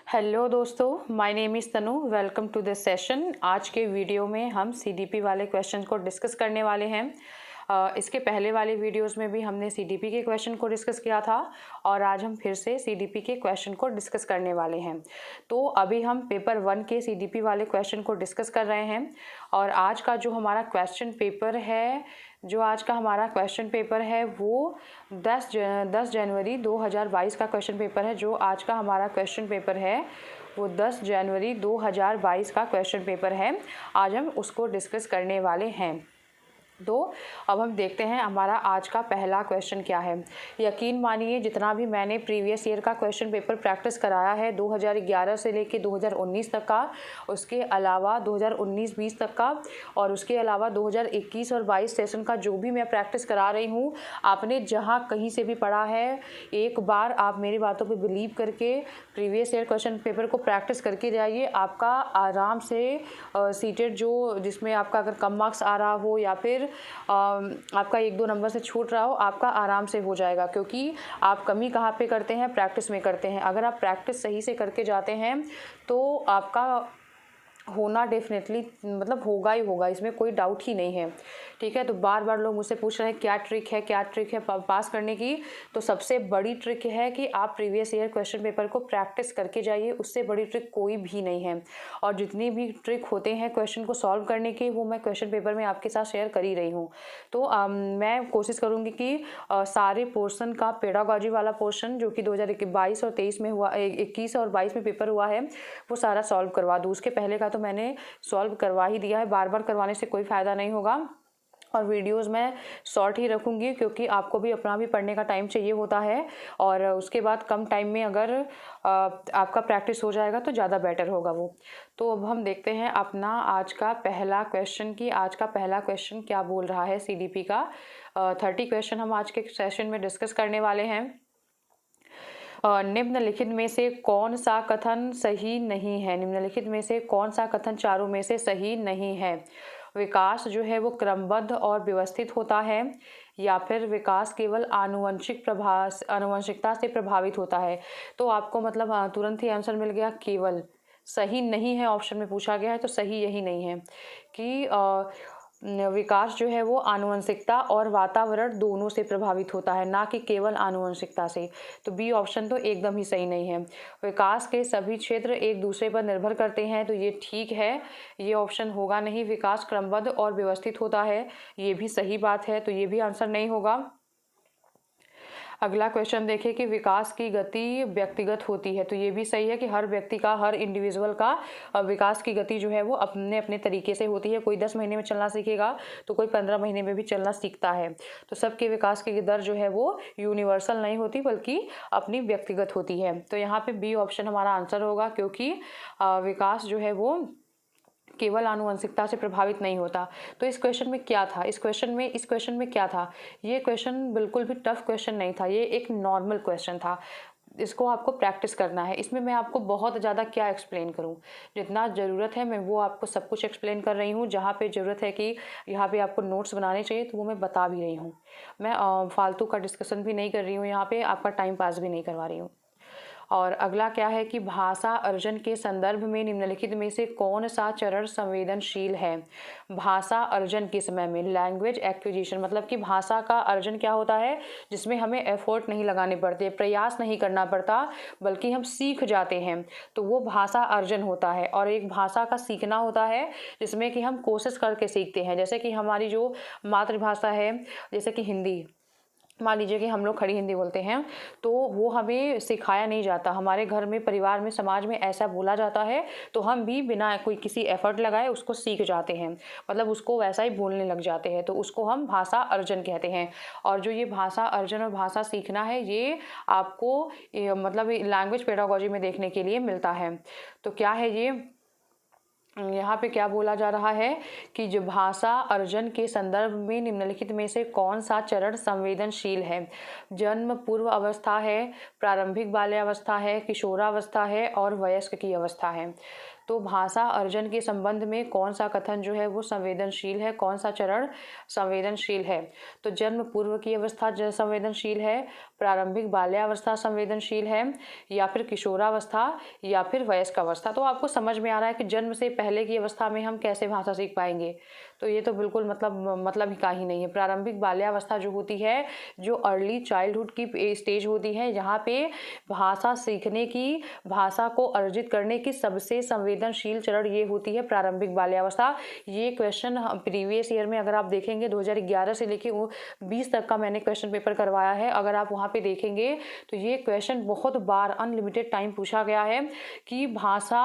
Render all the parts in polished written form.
Hello दोस्तों, my name is Tanu. Welcome to this session. आज के वीडियो में हम सीडीपी वाले क्वेश्चन को डिस्कस करने वाले हैं। इसके पहले वाले वीडियोस में भी हमने सीडीपी के क्वेश्चन को डिस्कस किया था और आज हम फिर से सीडीपी के क्वेश्चन को डिस्कस करने वाले हैं। तो अभी हम पेपर 1 के सीडीपी वाले क्वेश्चन को डिस्कस कर रहे हैं और आज का जो हमारा क्वेश्चन पेपर है वो 10 जनवरी 2022 का क्वेश्चन पेपर है। जो आज का हमारा क्वेश्चन पेपर है वो 10 जनवरी 2022 का क्वेश्चन पेपर है। आज हम उसको डिस्कस करने वाले हैं। तो अब हम देखते हैं हमारा आज का पहला क्वेश्चन क्या है। यकीन मानिए जितना भी मैंने प्रीवियस ईयर का क्वेश्चन पेपर प्रैक्टिस कराया है 2011 से लेके 2019 तक का, उसके अलावा 2019-20 तक का और उसके अलावा 2021 और 22 सेशन का जो भी मैं प्रैक्टिस करा रही हूँ, आपने जहाँ कहीं से भी पढ़ा है, एक बार आप मेरी बातों पे बिलीव करके प्रीवियस ईयर क्वेश्चन पेपर को प्रैक्टिस करके जाइए। आपका आराम से सीटेड जो जिसमें आपका अगर कम मार्क्स आ रहा हो या फिर आपका 1-2 नंबर से छूट रहा हो, आपका आराम से हो जाएगा। क्योंकि आप कमी कहाँ पे करते हैं? प्रैक्टिस में करते हैं। अगर आप प्रैक्टिस सही से करके जाते हैं तो आपका होना डेफिनेटली मतलब होगा ही होगा, इसमें कोई डाउट ही नहीं है। ठीक है, तो बार बार लोग मुझसे पूछ रहे हैं क्या ट्रिक है पास करने की। तो सबसे बड़ी ट्रिक है कि आप प्रीवियस ईयर क्वेश्चन पेपर को प्रैक्टिस करके जाइए, उससे बड़ी ट्रिक कोई भी नहीं है। और जितनी भी ट्रिक होते हैं क्वेश्चन को सॉल्व करने के, वो मैं क्वेश्चन पेपर में आपके साथ शेयर कर ही रही हूँ। तो मैं कोशिश करूँगी कि सारे पोर्शन का पेडागॉजी वाला पोर्शन जो कि 2022 और 23 में हुआ, 21 और 22 में पेपर हुआ है, वो सारा सॉल्व करवा दूँ। उसके पहले का तो मैंने सॉल्व करवा ही दिया है। बार बार करवाने से कोई फ़ायदा नहीं होगा और वीडियोस मैं शॉर्ट ही रखूँगी क्योंकि आपको भी अपना भी पढ़ने का टाइम चाहिए होता है। और उसके बाद कम टाइम में अगर आपका प्रैक्टिस हो जाएगा तो ज़्यादा बेटर होगा वो। तो अब हम देखते हैं अपना आज का पहला क्वेश्चन क्या बोल रहा है सीडीपी का। 30 क्वेश्चन हम आज के सेशन में डिस्कस करने वाले हैं। निम्नलिखित में से कौन सा कथन सही नहीं है? निम्नलिखित में से कौन सा कथन चारों में से सही नहीं है? विकास जो है वो क्रमबद्ध और व्यवस्थित होता है या फिर विकास केवल आनुवंशिकता से प्रभावित होता है? तो आपको मतलब तुरंत ही आंसर मिल गया, केवल। सही नहीं है ऑप्शन में पूछा गया है, तो सही यही नहीं है कि विकास जो है वो आनुवंशिकता और वातावरण दोनों से प्रभावित होता है, ना कि केवल आनुवंशिकता से। तो बी ऑप्शन तो एकदम ही सही नहीं है। विकास के सभी क्षेत्र एक दूसरे पर निर्भर करते हैं, तो ये ठीक है, ये ऑप्शन होगा नहीं। विकास क्रमबद्ध और व्यवस्थित होता है, ये भी सही बात है, तो ये भी आंसर नहीं होगा। अगला क्वेश्चन देखिए कि विकास की गति व्यक्तिगत होती है, तो ये भी सही है कि हर व्यक्ति का, हर इंडिविजुअल का विकास की गति जो है वो अपने अपने तरीके से होती है। कोई 10 महीने में चलना सीखेगा तो कोई 15 महीने में भी चलना सीखता है। तो सबके विकास की दर जो है वो यूनिवर्सल नहीं होती बल्कि अपनी व्यक्तिगत होती है। तो यहाँ पे बी ऑप्शन हमारा आंसर होगा क्योंकि विकास जो है वो केवल आनुवंशिकता से प्रभावित नहीं होता। तो इस क्वेश्चन में क्या था? इस क्वेश्चन में क्या था? ये क्वेश्चन बिल्कुल भी टफ क्वेश्चन नहीं था, ये एक नॉर्मल क्वेश्चन था। इसको आपको प्रैक्टिस करना है। इसमें मैं आपको बहुत ज़्यादा क्या एक्सप्लेन करूं, जितना ज़रूरत है मैं वो आपको सब कुछ एक्सप्लेन कर रही हूं। जहां पे ज़रूरत है कि यहाँ पे आपको नोट्स बनाने चाहिए तो वो मैं बता भी रही हूँ। मैं फालतू का डिस्कशन भी नहीं कर रही हूँ, यहाँ पे आपका टाइम पास भी नहीं करवा रही हूँ। और अगला क्या है कि भाषा अर्जन के संदर्भ में निम्नलिखित में से कौन सा चरण संवेदनशील है? भाषा अर्जन के समय में, लैंग्वेज एक्विजिशन, मतलब कि भाषा का अर्जन क्या होता है? जिसमें हमें एफर्ट नहीं लगाने पड़ते, प्रयास नहीं करना पड़ता, बल्कि हम सीख जाते हैं, तो वो भाषा अर्जन होता है। और एक भाषा का सीखना होता है जिसमें कि हम कोशिश करके सीखते हैं। जैसे कि हमारी जो मातृभाषा है, जैसे कि हिंदी, मान लीजिए कि हम लोग खड़ी हिंदी बोलते हैं, तो वो हमें सिखाया नहीं जाता। हमारे घर में, परिवार में, समाज में ऐसा बोला जाता है, तो हम भी बिना कोई किसी एफर्ट लगाए उसको सीख जाते हैं, मतलब उसको वैसा ही बोलने लग जाते हैं। तो उसको हम भाषा अर्जन कहते हैं। और जो ये भाषा अर्जन और भाषा सीखना है, ये आपको मतलब लैंग्वेज पेडागॉजी में देखने के लिए मिलता है। तो क्या है ये? यहाँ पे क्या बोला जा रहा है कि जो भाषा अर्जन के संदर्भ में निम्नलिखित में से कौन सा चरण संवेदनशील है? जन्म पूर्व अवस्था है, प्रारंभिक बाल्यावस्था है, किशोरावस्था है और वयस्क की अवस्था है। तो भाषा अर्जन के संबंध में कौन सा कथन जो है वो संवेदनशील है, कौन सा चरण संवेदनशील है? तो जन्म पूर्व की अवस्था संवेदनशील है, प्रारंभिक बाल्यावस्था संवेदनशील है, या फिर किशोरावस्था, या फिर वयस्क अवस्था। तो आपको समझ में आ रहा है कि जन्म से पहले की अवस्था में हम कैसे भाषा सीख पाएंगे? तो ये तो बिल्कुल मतलब ही का ही नहीं है। प्रारंभिक बाल्यावस्था जो होती है, जो अर्ली चाइल्डहुड की स्टेज होती है, यहाँ पे भाषा सीखने की, भाषा को अर्जित करने की सबसे संवेदनशील चरण ये होती है प्रारंभिक बाल्यावस्था। ये क्वेश्चन प्रीवियस ईयर में अगर आप देखेंगे 2011 से लेके 20 तक का मैंने क्वेश्चन पेपर करवाया है, अगर आप वहाँ पे देखेंगे तो ये क्वेश्चन बहुत बार अनलिमिटेड टाइम पूछा गया है कि भाषा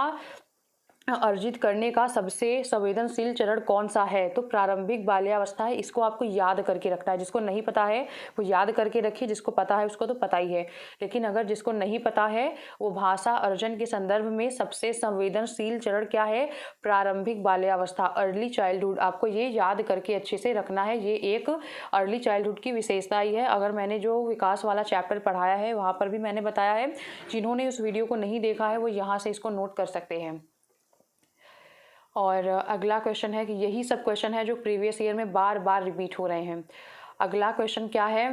अर्जित करने का सबसे संवेदनशील चरण कौन सा है? तो प्रारंभिक बाल्यावस्था है। इसको आपको याद करके रखना है। जिसको नहीं पता है वो याद करके रखिए, जिसको पता है उसको तो पता ही है, लेकिन अगर जिसको नहीं पता है वो भाषा अर्जन के संदर्भ में सबसे संवेदनशील चरण क्या है? प्रारंभिक बाल्यावस्था, अर्ली चाइल्डहुड। आपको ये याद करके अच्छे से रखना है। ये एक अर्ली चाइल्डहुड की विशेषता ही है। अगर मैंने जो विकास वाला चैप्टर पढ़ाया है वहाँ पर भी मैंने बताया है। जिन्होंने उस वीडियो को नहीं देखा है वो यहाँ से इसको नोट कर सकते हैं। और अगला क्वेश्चन है कि यही सब क्वेश्चन है जो प्रीवियस ईयर में बार बार रिपीट हो रहे हैं। अगला क्वेश्चन क्या है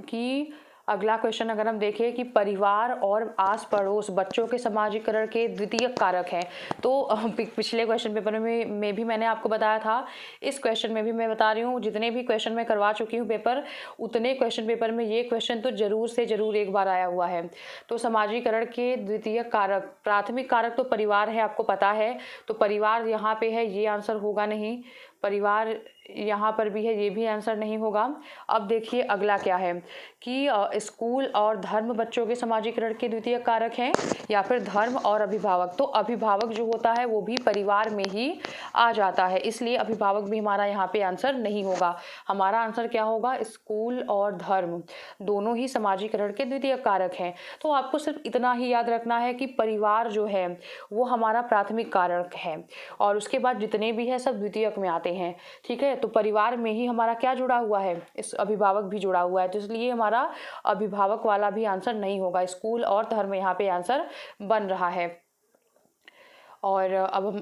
कि अगला क्वेश्चन अगर हम देखें कि परिवार और आस पड़ोस बच्चों के समाजीकरण के द्वितीय कारक हैं। तो पिछले क्वेश्चन पेपर में भी मैंने आपको बताया था, इस क्वेश्चन में भी मैं बता रही हूँ। जितने भी क्वेश्चन मैं करवा चुकी हूँ पेपर, उतने क्वेश्चन पेपर में ये क्वेश्चन तो जरूर से जरूर एक बार आया हुआ है। तो समाजीकरण के द्वितीय कारक, प्राथमिक कारक तो परिवार है, आपको पता है। तो परिवार यहाँ पे है, ये आंसर होगा नहीं। परिवार यहाँ पर भी है, ये भी आंसर नहीं होगा। अब देखिए अगला क्या है कि स्कूल और धर्म बच्चों के समाजीकरण के द्वितीय कारक हैं, या फिर धर्म और अभिभावक। तो अभिभावक जो होता है वो भी परिवार में ही आ जाता है, इसलिए अभिभावक भी हमारा यहाँ पे आंसर नहीं होगा। हमारा आंसर क्या होगा? स्कूल और धर्म दोनों ही समाजीकरण के द्वितीय कारक हैं। तो आपको सिर्फ इतना ही याद रखना है कि परिवार जो है वो हमारा प्राथमिक कारक है, और उसके बाद जितने भी है सब द्वितीयक में आते हैं। ठीक है, तो परिवार में ही हमारा क्या जुड़ा हुआ है? इस अभिभावक भी जुड़ा हुआ है, तो इसलिए हमारा अभिभावक वाला भी आंसर नहीं होगा। स्कूल और धर्म यहाँ पे आंसर बन रहा है। और अब हम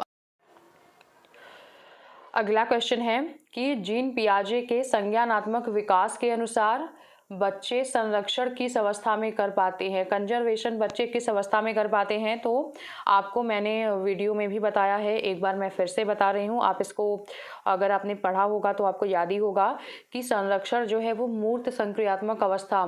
अगला क्वेश्चन है कि जीन पियाजे के संज्ञानात्मक विकास के अनुसार बच्चे संरक्षण किस अवस्था में कर पाते हैं? कंजर्वेशन बच्चे किस अवस्था में कर पाते हैं? तो आपको मैंने वीडियो में भी बताया है, एक बार मैं फिर से बता रही हूँ। आप इसको अगर आपने पढ़ा होगा तो आपको याद ही होगा कि संरक्षण जो है वो मूर्त संक्रियात्मक अवस्था,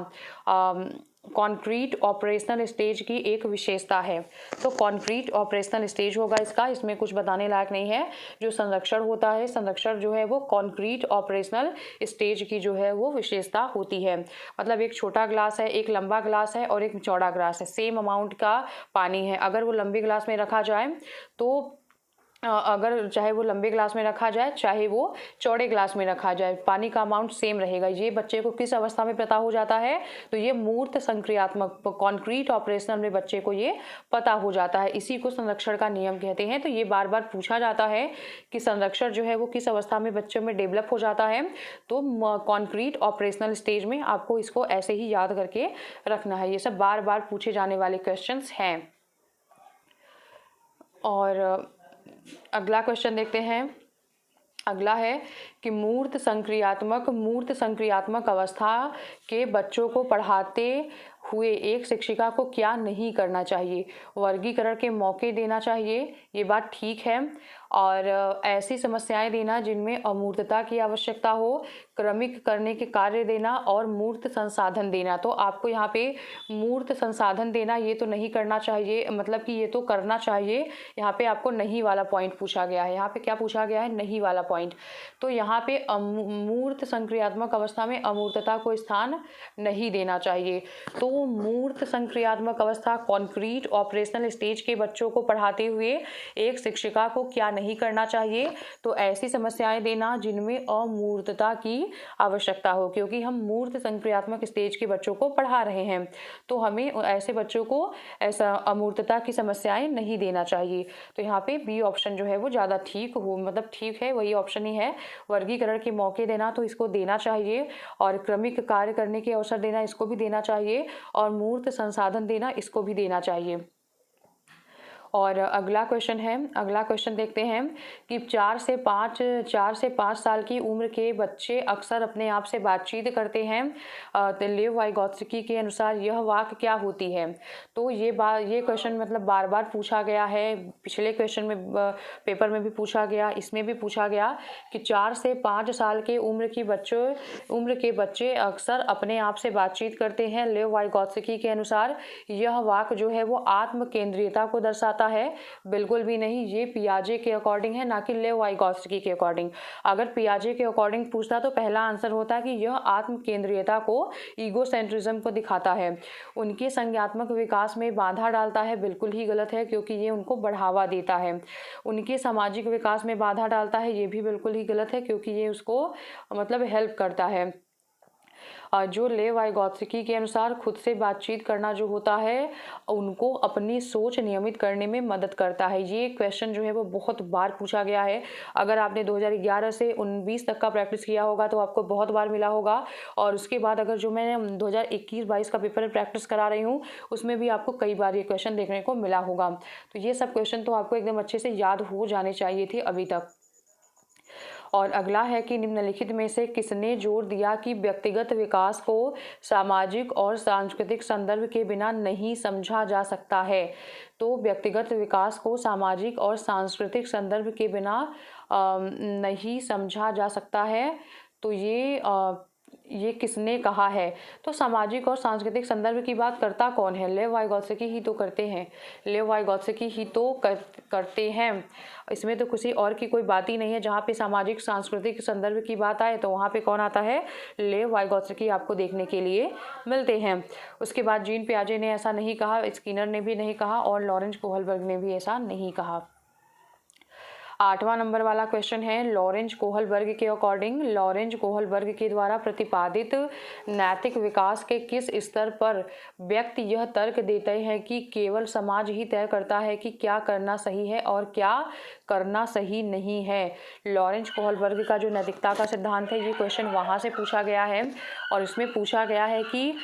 कॉन्क्रीट ऑपरेशनल स्टेज की एक विशेषता है। तो कॉन्क्रीट ऑपरेशनल स्टेज होगा इसका, इसमें कुछ बताने लायक नहीं है। जो संरक्षण होता है, संरक्षण जो है वो कॉन्क्रीट ऑपरेशनल स्टेज की जो है वो विशेषता होती है। मतलब एक छोटा ग्लास है, एक लंबा ग्लास है और एक चौड़ा ग्लास है, सेम अमाउंट का पानी है। अगर वो लंबे ग्लास में रखा जाए तो अगर चाहे वो लंबे ग्लास में रखा जाए चाहे वो चौड़े ग्लास में रखा जाए, पानी का अमाउंट सेम रहेगा। ये बच्चे को किस अवस्था में पता हो जाता है? तो ये मूर्त संक्रियात्मक कॉन्क्रीट ऑपरेशनल में बच्चे को ये पता हो जाता है। इसी को संरक्षण का नियम कहते हैं। तो ये बार बार पूछा जाता है कि संरक्षण जो है वो किस अवस्था में बच्चों में डेवलप हो जाता है। तो कॉन्क्रीट ऑपरेशनल स्टेज में आपको इसको ऐसे ही याद करके रखना है। ये सब बार बार पूछे जाने वाले क्वेश्चन हैं। और अगला क्वेश्चन देखते हैं। अगला है कि मूर्त संक्रियात्मक अवस्था के बच्चों को पढ़ाते हुए एक शिक्षिका को क्या नहीं करना चाहिए? वर्गीकरण के मौके देना चाहिए, ये बात ठीक है। और ऐसी समस्याएं देना जिनमें अमूर्तता की आवश्यकता हो, क्रमिक करने के कार्य देना और मूर्त संसाधन देना। तो आपको यहाँ पे मूर्त संसाधन देना ये तो नहीं करना चाहिए, मतलब कि ये तो करना चाहिए। यहाँ पे आपको नहीं वाला पॉइंट पूछा गया है। यहाँ पे क्या पूछा गया है? नहीं वाला पॉइंट। तो यहाँ पे मूर्त संक्रियात्मक अवस्था में अमूर्तता को स्थान नहीं देना चाहिए। तो मूर्त संक्रियात्मक अवस्था कॉन्क्रीट ऑपरेशनल स्टेज के बच्चों को पढ़ाते हुए एक शिक्षिका को क्या नहीं करना चाहिए? तो ऐसी समस्याएं देना जिनमें अमूर्तता की आवश्यकता हो, क्योंकि हम मूर्त संक्रियात्मक स्टेज के बच्चों को पढ़ा रहे हैं तो हमें ऐसे बच्चों को ऐसा अमूर्तता की समस्याएं नहीं देना चाहिए। तो यहाँ पे बी ऑप्शन जो है वो ज़्यादा ठीक हो, मतलब ठीक है, वही ऑप्शन ही है। वर्गीकरण के मौके देना तो इसको देना चाहिए, और क्रमिक कार्य करने के अवसर देना इसको भी देना चाहिए, और मूर्त संसाधन देना इसको भी देना चाहिए। और अगला क्वेश्चन देखते हैं कि 4 से 5 साल की उम्र के बच्चे अक्सर अपने आप से बातचीत करते हैं। लेव वाइगोत्स्की के अनुसार यह वाक्य क्या होती है। तो ये क्वेश्चन मतलब बार बार पूछा गया है, पिछले क्वेश्चन में पेपर में भी पूछा गया, इसमें भी पूछा गया कि 4 से 5 साल के उम्र के बच्चे अक्सर अपने आप से बातचीत करते हैं। लेव वाइगोत्स्की के अनुसार यह वाक्य जो है वो आत्म केंद्रीयता को दर्शाता है। बिल्कुल भी नहीं, ये पियाजे के अकॉर्डिंग है, ना कि लेव वाइगोत्स्की के अकॉर्डिंग। अगर पियाजे के अकॉर्डिंग पूछता तो पहला आंसर होता कि यह आत्म केंद्रीयता को, ईगोसेंट्रिज्म को दिखाता है। उनके संज्ञात्मक विकास में बाधा डालता है, बिल्कुल ही गलत है, क्योंकि ये उनको बढ़ावा देता है। उनके सामाजिक विकास में बाधा डालता है, ये भी बिल्कुल ही गलत है, क्योंकि ये उसको मतलब हेल्प करता है। जो लेव वाइगोत्स्की के अनुसार खुद से बातचीत करना जो होता है उनको अपनी सोच नियमित करने में मदद करता है। ये क्वेश्चन जो है वो बहुत बार पूछा गया है। अगर आपने 2011 से 19 तक का प्रैक्टिस किया होगा तो आपको बहुत बार मिला होगा, और उसके बाद अगर जो मैंने 2021-22 का पेपर प्रैक्टिस करा रही हूँ उसमें भी आपको कई बार ये क्वेश्चन देखने को मिला होगा। तो ये सब क्वेश्चन तो आपको एकदम अच्छे से याद हो जाने चाहिए थे अभी तक। और अगला है कि निम्नलिखित में से किसने जोर दिया कि व्यक्तिगत विकास को सामाजिक और सांस्कृतिक संदर्भ के बिना नहीं समझा जा सकता है। तो व्यक्तिगत विकास को सामाजिक और सांस्कृतिक संदर्भ के बिना नहीं समझा जा सकता है। तो ये किसने कहा है। तो सामाजिक और सांस्कृतिक संदर्भ की बात करता कौन है, लेव वाइगोत्स्की ही तो करते हैं। लेव वाइगोत्स्की ही तो करते हैं। इसमें तो किसी और की कोई बात ही नहीं है। जहाँ पे सामाजिक सांस्कृतिक संदर्भ की बात आए तो वहाँ पे कौन आता है, लेव वाइगोत्स्की आपको देखने के लिए मिलते हैं। उसके बाद जीन पियाजे ने ऐसा नहीं कहा, स्किनर ने भी नहीं कहा, और लॉरेंज कोहलबर्ग ने भी ऐसा नहीं कहा। 8वां नंबर वाला क्वेश्चन है, लॉरेंज कोहलबर्ग के अकॉर्डिंग लॉरेंज कोहलबर्ग के द्वारा प्रतिपादित नैतिक विकास के किस स्तर पर व्यक्ति यह तर्क देते हैं कि केवल समाज ही तय करता है कि क्या करना सही है और क्या करना सही नहीं है। लॉरेंज कोहलबर्ग का जो नैतिकता का सिद्धांत है ये क्वेश्चन वहाँ से पूछा गया है, और इसमें पूछा गया है कि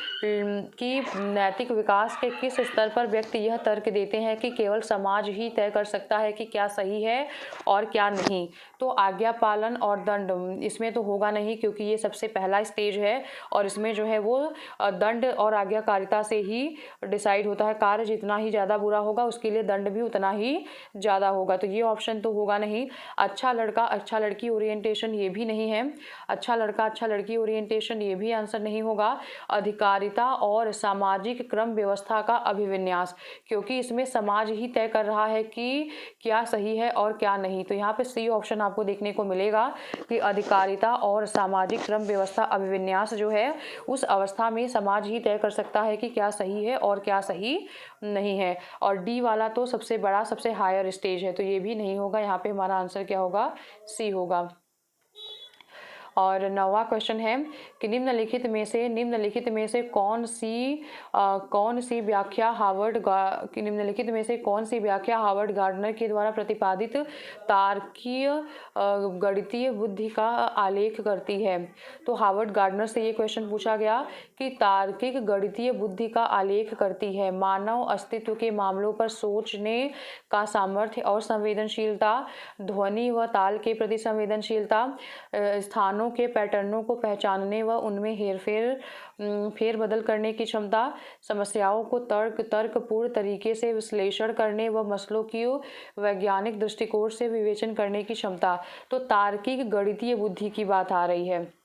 नैतिक विकास के किस स्तर पर व्यक्ति यह तर्क देते हैं कि केवल समाज ही तय कर सकता है कि क्या सही है और क्या नहीं। तो आज्ञा पालन और दंड इसमें तो होगा नहीं, क्योंकि ये सबसे पहला स्टेज है और इसमें जो है वो दंड और आज्ञाकारिता से ही डिसाइड होता है। कार्य जितना ही ज़्यादा बुरा होगा उसके लिए दंड भी उतना ही ज़्यादा होगा। तो ये ऑप्शन तो होगा नहीं। अच्छा लड़का अच्छा लड़की ओरिएंटेशन ये भी नहीं है। अच्छा लड़का अच्छा लड़की ओरिएंटेशन ये भी आंसर नहीं होगा। अधिकारिता और सामाजिक क्रम व्यवस्था का अभिविन्यास, क्योंकि इसमें समाज ही तय कर रहा है कि क्या सही है और क्या नहीं। तो यहाँ पे सी ऑप्शन आपको देखने को मिलेगा कि अधिकारिता और सामाजिक क्रम व्यवस्था अभिविन्यास जो है उस अवस्था में समाज ही तय कर सकता है कि क्या सही है और क्या सही नहीं है। और डी वाला तो सबसे बड़ा सबसे हायर स्टेज है, तो ये भी नहीं होगा। यहाँ पे हमारा आंसर क्या होगा, सी होगा। और 9वां क्वेश्चन है कि निम्नलिखित में से कौन सी व्याख्या हार्वर्ड गार्डनर के द्वारा प्रतिपादित तार्किक गणितीय बुद्धि का आलेख करती है। तो हार्वर्ड गार्डनर से ये क्वेश्चन पूछा गया कि तार्किक गणितीय बुद्धि का आलेख करती है। मानव अस्तित्व के मामलों पर सोचने का सामर्थ्य और संवेदनशीलता, ध्वनि व ताल के प्रति संवेदनशीलता, स्थानों के पैटर्नों को पहचानने व उनमें फेरबदल करने की क्षमता, समस्याओं को तर्कपूर्ण तरीके से विश्लेषण करने व मसलों की वैज्ञानिक दृष्टिकोण से विवेचन करने की क्षमता। तो तार्किक गणितीय बुद्धि की बात आ रही है।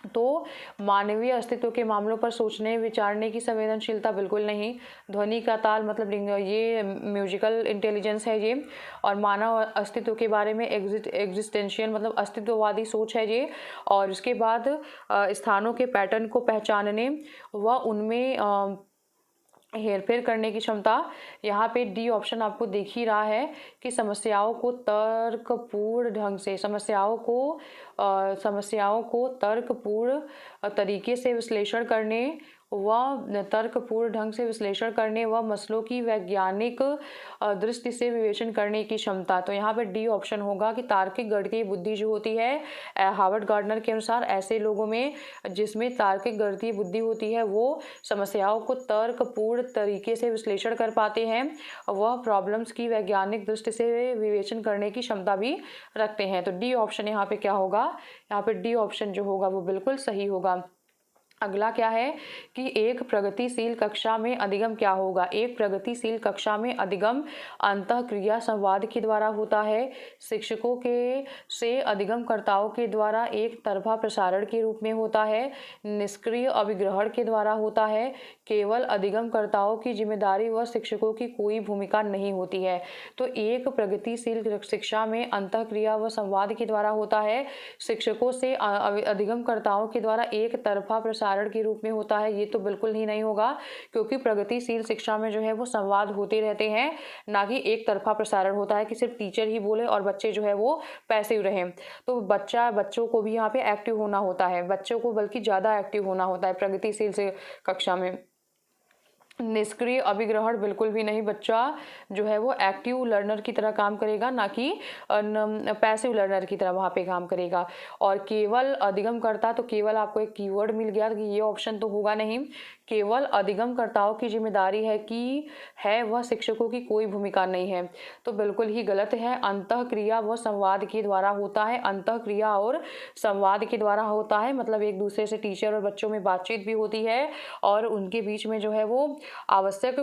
तो मानवीय अस्तित्व के मामलों पर सोचने विचारने की संवेदनशीलता बिल्कुल नहीं। ध्वनि का ताल मतलब ये म्यूजिकल इंटेलिजेंस है ये। और मानव अस्तित्व के बारे में एग्जिस्टेंशियल मतलब अस्तित्ववादी सोच है ये। और उसके बाद स्थानों के पैटर्न को पहचानने व उनमें हेरफेर करने की क्षमता। यहाँ पे डी ऑप्शन आपको दिख ही रहा है कि समस्याओं को तर्कपूर्ण ढंग से समस्याओं को तर्कपूर्ण तरीके से विश्लेषण करने व तर्कपूर्ण ढंग से विश्लेषण करने व मसलों की वैज्ञानिक दृष्टि से विवेचन करने की क्षमता। तो यहाँ पे डी ऑप्शन होगा कि तार्किक गणितीय बुद्धि जो होती है, हार्वर्ड गार्डनर के अनुसार ऐसे लोगों में जिसमें तार्किक गणितीय बुद्धि होती है वो समस्याओं को तर्कपूर्ण तरीके से विश्लेषण कर पाते हैं, वह प्रॉब्लम्स की वैज्ञानिक दृष्टि से विवेचन करने की क्षमता भी रखते हैं। तो डी ऑप्शन यहाँ पे क्या होगा, यहाँ पे डी ऑप्शन जो होगा वो बिल्कुल सही होगा। अगला क्या है कि एक प्रगतिशील कक्षा में अधिगम क्या होगा। एक प्रगतिशील कक्षा में अधिगम अंतःक्रिया संवाद के द्वारा होता है, शिक्षकों के से अधिगमकर्ताओं के द्वारा एक तरफा प्रसारण के रूप में होता है, निष्क्रिय अभिग्रहण के द्वारा होता है, केवल अधिगमकर्ताओं की जिम्मेदारी व शिक्षकों की कोई भूमिका नहीं होती है। तो एक प्रगतिशील शिक्षा में अंतःक्रिया व संवाद के द्वारा होता है, शिक्षकों से अधिगमकर्ताओं के द्वारा एक तरफा प्रसारण के रूप में होता है। ये तो बिल्कुल ही नहीं होगा, क्योंकि प्रगतिशील शिक्षा में जो है वो संवाद होते रहते हैं, ना कि एक तरफा प्रसारण होता है कि सिर्फ टीचर ही बोले और बच्चे जो है वो पैसिव रहें। तो बच्चों को भी यहाँ पे एक्टिव होना होता है, बच्चों को बल्कि ज़्यादा एक्टिव होना होता है प्रगतिशील से कक्षा में। निष्क्रिय अभिग्रहण बिल्कुल भी नहीं, बच्चा जो है वो एक्टिव लर्नर की तरह काम करेगा, ना कि पैसिव लर्नर की तरह वहाँ पे काम करेगा। और केवल अधिगमकर्ता, तो केवल आपको एक कीवर्ड मिल गया कि ये ऑप्शन तो होगा नहीं। केवल अधिगमकर्ताओं की जिम्मेदारी है वह शिक्षकों की कोई भूमिका नहीं है, तो बिल्कुल ही गलत है। अंतःक्रिया व संवाद के द्वारा होता है, अंतःक्रिया और संवाद के द्वारा होता है, मतलब एक दूसरे से टीचर और बच्चों में बातचीत भी होती है और उनके बीच में जो है वो आवश्यक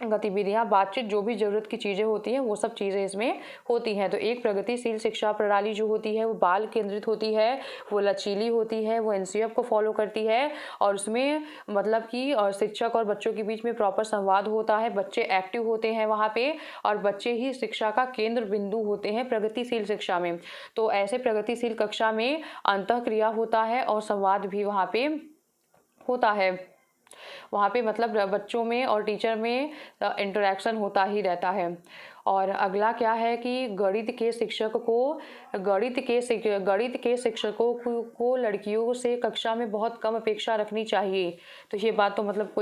गतिविधियां, बातचीत, जो भी जरूरत की चीज़ें होती हैं वो सब चीज़ें इसमें होती हैं। तो एक प्रगतिशील शिक्षा प्रणाली जो होती है वो बाल केंद्रित होती है, वो लचीली होती है, वो एनसीएफ को फॉलो करती है और उसमें मतलब कि और शिक्षक और बच्चों के बीच में प्रॉपर संवाद होता है, बच्चे एक्टिव होते हैं वहाँ पे और बच्चे ही शिक्षा का केंद्र बिंदु होते हैं प्रगतिशील शिक्षा में। तो ऐसे प्रगतिशील कक्षा में अंतःक्रिया होता है और संवाद भी वहाँ पे होता है। वहाँ पे मतलब बच्चों में और टीचर में इंटरेक्शन होता ही रहता है। और अगला क्या है कि गणित के शिक्षकों को लड़कियों से कक्षा में बहुत कम अपेक्षा रखनी चाहिए। तो ये बात तो मतलब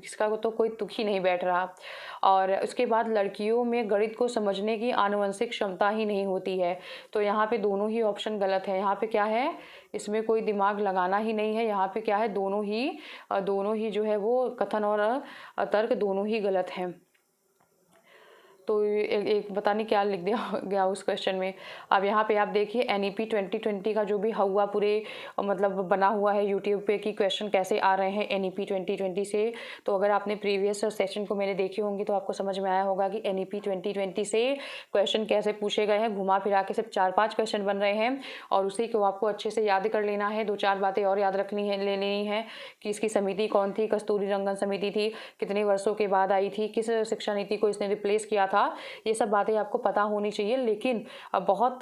इसका तो कोई तुक ही नहीं बैठ रहा। और उसके बाद लड़कियों में गणित को समझने की आनुवंशिक क्षमता ही नहीं होती है। तो यहाँ पे दोनों ही ऑप्शन गलत है। यहाँ पे क्या है, इसमें कोई दिमाग लगाना ही नहीं है। यहाँ पे क्या है, दोनों ही जो है वो कथन और तर्क दोनों ही गलत हैं। तो एक पता नहीं क्या लिख दिया गया उस क्वेश्चन में। अब यहाँ पे आप देखिए NEP 2020 का जो भी हुआ पूरे मतलब बना हुआ है यूट्यूब पे कि क्वेश्चन कैसे आ रहे हैं NEP 2020 से। तो अगर आपने प्रीवियस सेशन को मेरे देखे होंगे तो आपको समझ में आया होगा कि NEP 2020 से क्वेश्चन कैसे पूछे गए हैं। घुमा फिरा के सिर्फ 4-5 क्वेश्चन बन रहे हैं और उसी को आपको अच्छे से याद कर लेना है। 2-4 बातें और याद ले लेनी है कि इसकी समिति कौन थी, कस्तूरी रंगन समिति थी, कितने वर्षों के बाद आई थी, किस शिक्षा नीति को इसने रिप्लेस किया था। ये सब बातें आपको पता होनी चाहिए। लेकिन बहुत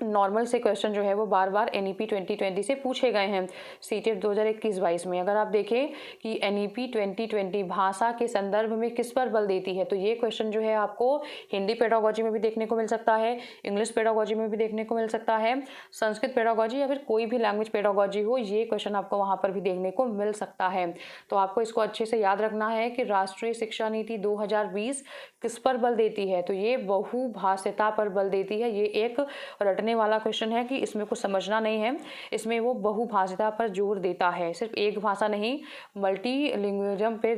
नॉर्मल से क्वेश्चन जो है वो बार बार NEP 2020 से पूछे गए हैं सीटेट 2021-22 में। अगर आप देखें कि NEP 2020 भाषा के संदर्भ में किस पर बल देती है, तो ये क्वेश्चन जो है आपको हिंदी पेडागोजी में भी देखने को मिल सकता है, इंग्लिश पेडागोजी में भी देखने को मिल सकता है, संस्कृत पेडागोजी या फिर कोई भी लैंग्वेज पेडागोजी हो, ये क्वेश्चन आपको वहाँ पर भी देखने को मिल सकता है। तो आपको इसको अच्छे से याद रखना है कि राष्ट्रीय शिक्षा नीति 2020 किस पर बल देती है, तो ये बहुभाषिता पर बल देती है। ये एक रटने वाला क्वेश्चन है कि इसमें कुछ समझना नहीं है, इसमें वो बहुभाषिता पर जोर देता है, सिर्फ एक भाषा नहीं मल्टीलिंग्विज्म पे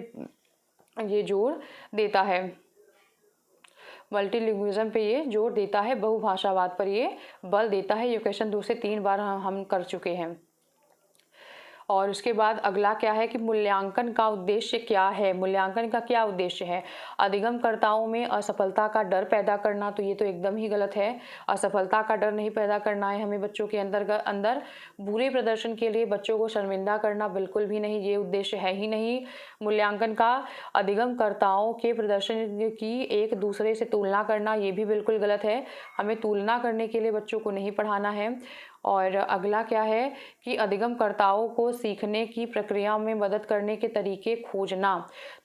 ये जोर देता है, मल्टीलिंग्विज्म पे ये जोर देता है, बहुभाषावाद पर ये बल देता है। ये क्वेश्चन 2 से 3 बार हम कर चुके हैं। और उसके बाद अगला क्या है कि मूल्यांकन का उद्देश्य क्या है। मूल्यांकन का क्या उद्देश्य है, अधिगमकर्ताओं में असफलता का डर पैदा करना। तो ये तो एकदम ही गलत है, असफलता का डर नहीं पैदा करना है हमें बच्चों के अंदर बुरे प्रदर्शन के लिए बच्चों को शर्मिंदा करना बिल्कुल भी नहीं, ये उद्देश्य है ही नहीं मूल्यांकन का। अधिगमकर्ताओं के प्रदर्शन की एक दूसरे से तुलना करना, ये भी बिल्कुल गलत है, हमें तुलना करने के लिए बच्चों को नहीं पढ़ाना है। और अगला क्या है कि अधिगमकर्ताओं को सीखने की प्रक्रिया में मदद करने के तरीके खोजना।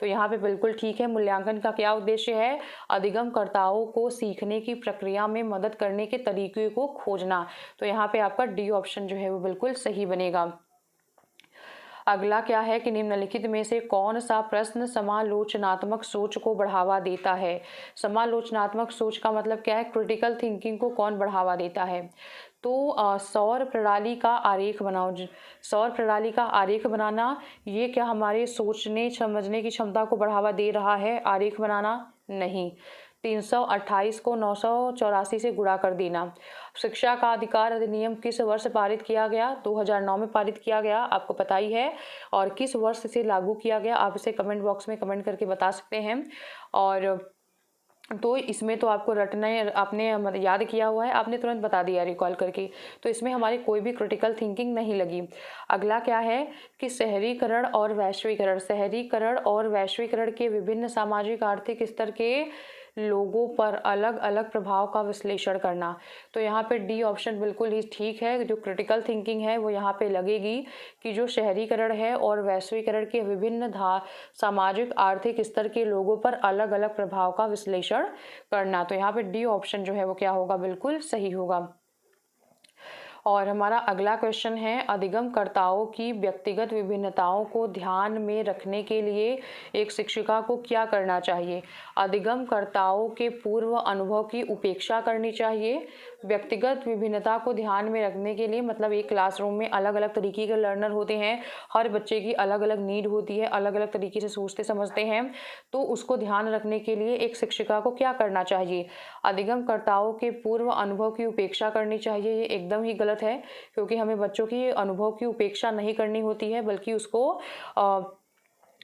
तो यहाँ पे बिल्कुल ठीक है, मूल्यांकन का क्या उद्देश्य है, अधिगमकर्ताओं को सीखने की प्रक्रिया में मदद करने के तरीके को खोजना। तो यहाँ पे आपका डी ऑप्शन जो है वो बिल्कुल सही बनेगा। अगला क्या है कि निम्नलिखित में से कौन सा प्रश्न समालोचनात्मक सोच को बढ़ावा देता है। समालोचनात्मक सोच का मतलब क्या है, क्रिटिकल थिंकिंग को कौन बढ़ावा देता है। तो सौर प्रणाली का आरेख बनाओ। सौर प्रणाली का आरेख बनाना ये क्या हमारे सोचने समझने की क्षमता को बढ़ावा दे रहा है, आरेख बनाना नहीं। 328 को 984 से गुणा कर देना। शिक्षा का अधिकार अधिनियम किस वर्ष पारित किया गया, 2009 में पारित किया गया, आपको पता ही है। और किस वर्ष से लागू किया गया, आप इसे कमेंट बॉक्स में कमेंट करके बता सकते हैं। और तो इसमें तो आपको रटना है, आपने याद किया हुआ है, आपने तुरंत बता दिया रिकॉल करके, तो इसमें हमारी कोई भी क्रिटिकल थिंकिंग नहीं लगी। अगला क्या है कि शहरीकरण और वैश्वीकरण। शहरीकरण और वैश्वीकरण के विभिन्न सामाजिक आर्थिक स्तर के लोगों पर अलग अलग प्रभाव का विश्लेषण करना। तो यहाँ पे डी ऑप्शन बिल्कुल ही ठीक है। जो क्रिटिकल थिंकिंग है वो यहाँ पे लगेगी कि जो शहरीकरण है और वैश्वीकरण के विभिन्न सामाजिक आर्थिक स्तर के लोगों पर अलग अलग प्रभाव का विश्लेषण करना। तो यहाँ पे डी ऑप्शन जो है वो क्या होगा, बिल्कुल सही होगा। और हमारा अगला क्वेश्चन है, अधिगमकर्ताओं की व्यक्तिगत विभिन्नताओं को ध्यान में रखने के लिए एक शिक्षिका को क्या करना चाहिए। अधिगमकर्ताओं के पूर्व अनुभव की उपेक्षा करनी चाहिए। व्यक्तिगत विभिन्नता को ध्यान में रखने के लिए मतलब एक क्लासरूम में अलग अलग तरीके के लर्नर होते हैं, हर बच्चे की अलग अलग नीड होती है, अलग अलग तरीके से सोचते समझते हैं, तो उसको ध्यान रखने के लिए एक शिक्षिका को क्या करना चाहिए, अधिगमकर्ताओं के पूर्व अनुभव की उपेक्षा करनी चाहिए। ये एकदम ही गलत है, क्योंकि हमें बच्चों की अनुभव की उपेक्षा नहीं करनी होती है, बल्कि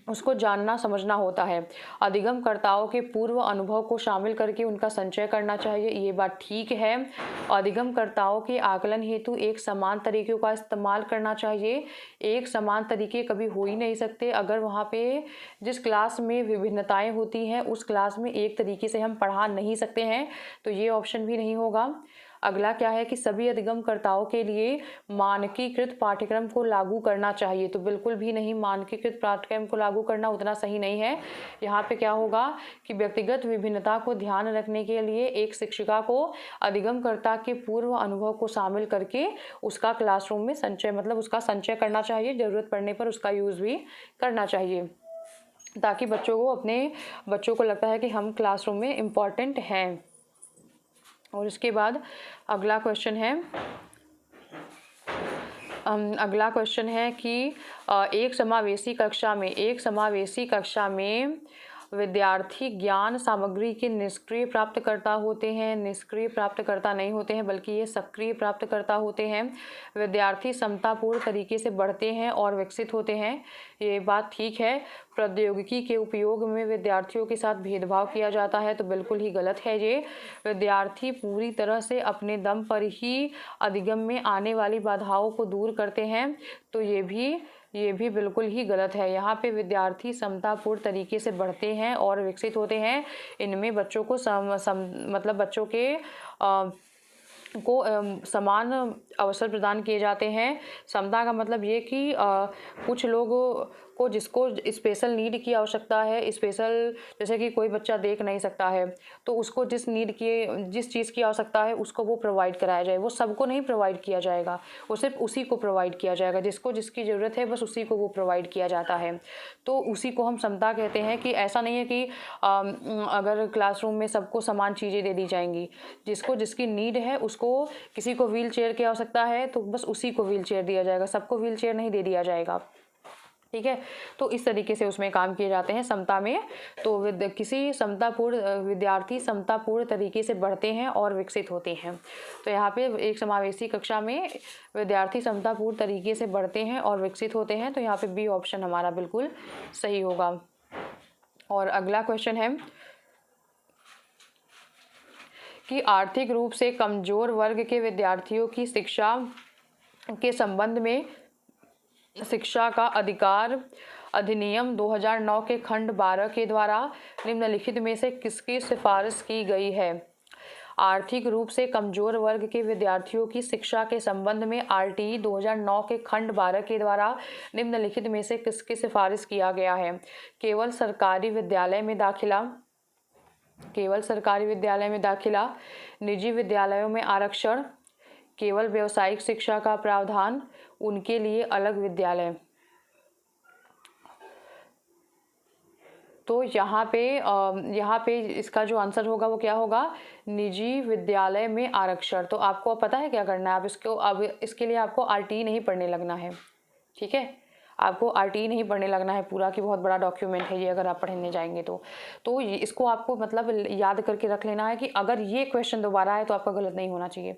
उसको जानना समझना होता है। अधिगमकर्ताओं के पूर्व अनुभव को शामिल करके उनका संचय करना चाहिए, ये बात ठीक है। अधिगमकर्ताओं के आकलन हेतु एक समान तरीकों का इस्तेमाल करना चाहिए। एक समान तरीके कभी हो ही नहीं सकते। अगर वहाँ पे जिस क्लास में विभिन्नताएं होती हैं उस क्लास में एक तरीके से हम पढ़ा नहीं सकते हैं, तो ये ऑप्शन भी नहीं होगा। अगला क्या है कि सभी अधिगमकर्ताओं के लिए मानकीकृत पाठ्यक्रम को लागू करना चाहिए। तो बिल्कुल भी नहीं, मानकीकृत पाठ्यक्रम को लागू करना उतना सही नहीं है। यहाँ पे क्या होगा कि व्यक्तिगत विभिन्नता को ध्यान रखने के लिए एक शिक्षिका को अधिगमकर्ता के पूर्व अनुभव को शामिल करके उसका क्लासरूम में संचय मतलब उसका संचय करना चाहिए, ज़रूरत पड़ने पर उसका यूज़ भी करना चाहिए, ताकि बच्चों को लगता है कि हम क्लासरूम में इम्पॉर्टेंट हैं। और इसके बाद अगला क्वेश्चन है कि एक समावेशी कक्षा में विद्यार्थी ज्ञान सामग्री के निष्क्रिय प्राप्तकर्ता होते हैं, निष्क्रिय प्राप्तकर्ता नहीं होते हैं, बल्कि ये सक्रिय प्राप्तकर्ता होते हैं। विद्यार्थी समतापूर्ण तरीके से बढ़ते हैं और विकसित होते हैं, ये बात ठीक है। प्रौद्योगिकी के उपयोग में विद्यार्थियों के साथ भेदभाव किया जाता है, तो बिल्कुल ही गलत है ये। विद्यार्थी पूरी तरह से अपने दम पर ही अधिगम में आने वाली बाधाओं को दूर करते हैं, तो ये भी बिल्कुल ही गलत है। यहाँ पे विद्यार्थी समतापूर्ण तरीके से बढ़ते हैं और विकसित होते हैं। इनमें बच्चों को मतलब बच्चों के समान अवसर प्रदान किए जाते हैं। समता का मतलब ये कि कुछ लोगों को जिसको स्पेशल नीड की आवश्यकता है, स्पेशल जैसे कि कोई बच्चा देख नहीं सकता है, तो उसको जिस चीज़ की आवश्यकता है उसको वो प्रोवाइड कराया जाए। वो सबको नहीं प्रोवाइड किया जाएगा, वो सिर्फ उसी को प्रोवाइड किया जाएगा जिसको जिसकी ज़रूरत है, बस उसी को वो प्रोवाइड किया जाता है। तो उसी को हम समता कहते हैं। कि ऐसा नहीं है कि अगर क्लासरूम में सबको समान चीज़ें दे दी जाएंगी, जिसको जिसकी नीड है उसको, किसी को व्हील चेयर की आवश्यकता है तो बस उसी को व्हील चेयर दिया जाएगा, सबको व्हील चेयर नहीं दे दिया जाएगा, ठीक है। तो इस तरीके से उसमें काम किए जाते हैं समता में। तो विद्यार्थी समतापूर्ण तरीके से बढ़ते हैं और विकसित होते हैं। तो यहाँ पे एक समावेशी कक्षा में विद्यार्थी समतापूर्ण तरीके से बढ़ते हैं और विकसित होते हैं, तो यहाँ पे बी ऑप्शन हमारा बिल्कुल सही होगा। और अगला क्वेश्चन है कि आर्थिक रूप से कमजोर वर्ग के विद्यार्थियों की शिक्षा के संबंध में शिक्षा का अधिकार अधिनियम 2009 के खंड 12 के द्वारा निम्नलिखित में से किसकी सिफारिश की गई है। आर्थिक रूप से कमजोर वर्ग के विद्यार्थियों की शिक्षा के संबंध में RTE 2009 के खंड 12 के द्वारा निम्नलिखित में से किसकी सिफारिश किया गया है। केवल सरकारी विद्यालय में दाखिला, निजी विद्यालयों में आरक्षण, केवल व्यावसायिक शिक्षा का प्रावधान, उनके लिए अलग विद्यालय। तो यहाँ पे इसका जो आंसर होगा वो क्या होगा, निजी विद्यालय में आरक्षण। तो आपको पता है क्या करना है, अब इसके लिए आपको आरटीई नहीं पढ़ने लगना है, ठीक है। आपको आरटीई नहीं पढ़ने लगना है पूरा, कि बहुत बड़ा डॉक्यूमेंट है ये, अगर आप पढ़ने जाएंगे तो इसको आपको मतलब याद करके रख लेना है कि अगर ये क्वेश्चन दोबारा आए तो आपका गलत नहीं होना चाहिए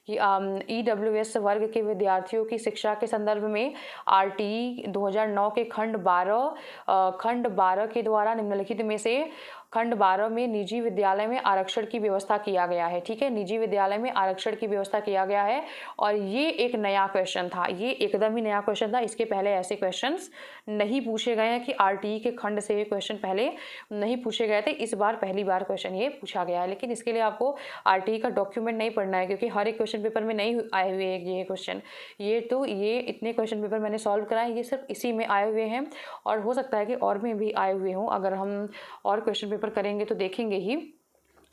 कि EWS वर्ग के विद्यार्थियों की शिक्षा के संदर्भ में आरटीई 2009 के खंड 12 के द्वारा निम्नलिखित में से खंड 12 में निजी विद्यालय में आरक्षण की व्यवस्था किया गया है, ठीक है। निजी विद्यालय में आरक्षण की व्यवस्था किया गया है और ये एक नया क्वेश्चन था, ये एकदम ही नया क्वेश्चन था। इसके पहले ऐसे क्वेश्चंस नहीं पूछे गए हैं कि आरटीई के खंड से ये क्वेश्चन पहले नहीं पूछे गए थे, इस बार पहली बार क्वेश्चन ये पूछा गया है। लेकिन इसके लिए आपको आरटीई का डॉक्यूमेंट नहीं पढ़ना है, क्योंकि हर एक क्वेश्चन पेपर में नहीं आए हुए हैं ये क्वेश्चन। ये इतने क्वेश्चन पेपर मैंने सॉल्व कराए, ये सिर्फ इसी में आए हुए हैं और हो सकता है कि और में भी आए हुए हों। अगर हम और क्वेश्चन पेपर करेंगे तो देखेंगे ही,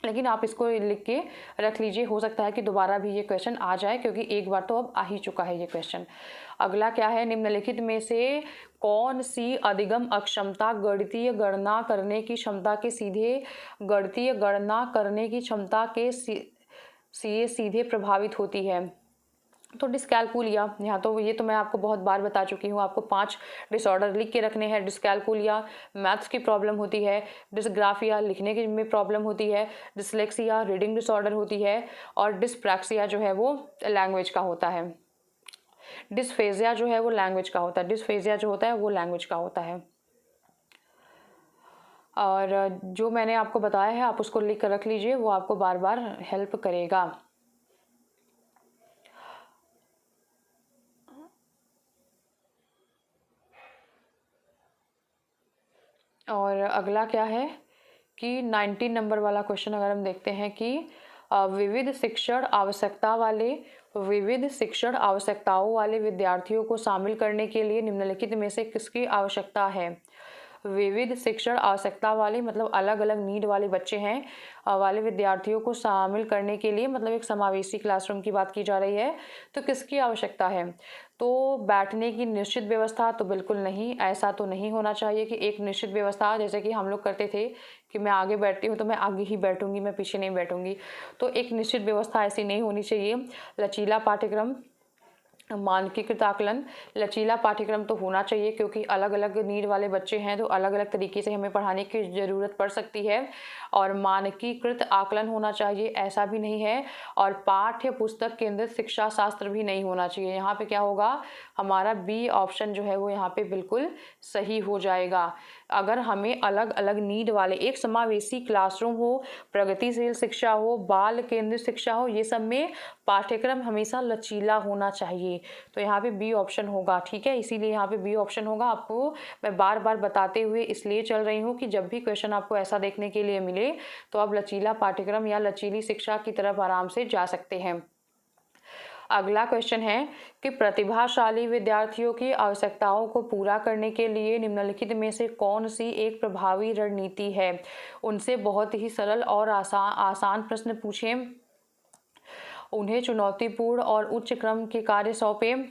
लेकिन आप इसको लिख के रख लीजिए, हो सकता है कि दोबारा भी ये क्वेश्चन आ जाए, क्योंकि एक बार तो अब आ ही चुका है ये क्वेश्चन। अगला क्या है, निम्नलिखित में से कौन सी अधिगम अक्षमता गणितीय गणना करने की क्षमता के सीधे प्रभावित होती है। तो डिस्कैलकुलिया, यहाँ तो ये तो मैं आपको बहुत बार बता चुकी हूँ, आपको 5 डिसऑर्डर लिख के रखने हैं। डिस्कैलकुलिया मैथ्स की प्रॉब्लम होती है, डिस्ग्राफिया लिखने के में प्रॉब्लम होती है, डिसलेक्सिया रीडिंग डिसऑर्डर होती है और डिस्प्रैक्सिया जो है वो लैंग्वेज का होता है। डिस्फेजिया जो है वो लैंग्वेज का होता है, डिस्फेजिया जो होता है वो लैंग्वेज का होता है। और जो मैंने आपको बताया है आप उसको लिख कर रख लीजिए, वो आपको बार बार हेल्प करेगा। और अगला क्या है कि 19 नंबर वाला क्वेश्चन अगर हम देखते हैं कि विविध शिक्षण आवश्यकताओं वाले विद्यार्थियों को शामिल करने के लिए निम्नलिखित में से किसकी आवश्यकता है। विविध शिक्षण आवश्यकता वाले मतलब अलग अलग नीड वाले बच्चे हैं वाले विद्यार्थियों को शामिल करने के लिए, मतलब एक समावेशी क्लासरूम की बात की जा रही है, तो किसकी आवश्यकता है। तो बैठने की निश्चित व्यवस्था तो बिल्कुल नहीं, ऐसा तो नहीं होना चाहिए कि एक निश्चित व्यवस्था जैसे कि हम लोग करते थे कि मैं आगे बैठती हूँ तो मैं आगे ही बैठूंगी, मैं पीछे नहीं बैठूंगी। तो एक निश्चित व्यवस्था ऐसी नहीं होनी चाहिए। लचीला पाठ्यक्रम, मानकीकृत आकलन, लचीला पाठ्यक्रम तो होना चाहिए, क्योंकि अलग अलग नीड वाले बच्चे हैं तो अलग अलग तरीके से हमें पढ़ाने की ज़रूरत पड़ सकती है। और मानकीकृत आकलन होना चाहिए, ऐसा भी नहीं है। और पाठ्य पुस्तक केंद्रित शिक्षा शास्त्र भी नहीं होना चाहिए। यहाँ पे क्या होगा, हमारा बी ऑप्शन जो है वो यहाँ पे बिल्कुल सही हो जाएगा। अगर हमें अलग अलग नीड वाले, एक समावेशी क्लासरूम हो, प्रगतिशील शिक्षा हो, बाल केंद्रित शिक्षा हो, ये सब में पाठ्यक्रम हमेशा लचीला होना चाहिए। तो यहाँ पे बी ऑप्शन होगा, ठीक है। इसीलिए यहाँ पे बी ऑप्शन होगा। आपको मैं बार बार बताते हुए इसलिए चल रही हूँ कि जब भी क्वेश्चन आपको ऐसा देखने के लिए मिले तो आप लचीला पाठ्यक्रम या लचीली शिक्षा की तरफ आराम से जा सकते हैं। अगला क्वेश्चन है कि प्रतिभाशाली विद्यार्थियों की आवश्यकताओं को पूरा करने के लिए निम्नलिखित में से कौन सी एक प्रभावी रणनीति है। उनसे बहुत ही सरल और आसान प्रश्न पूछें, उन्हें चुनौतीपूर्ण और उच्च क्रम के कार्य सौंपें।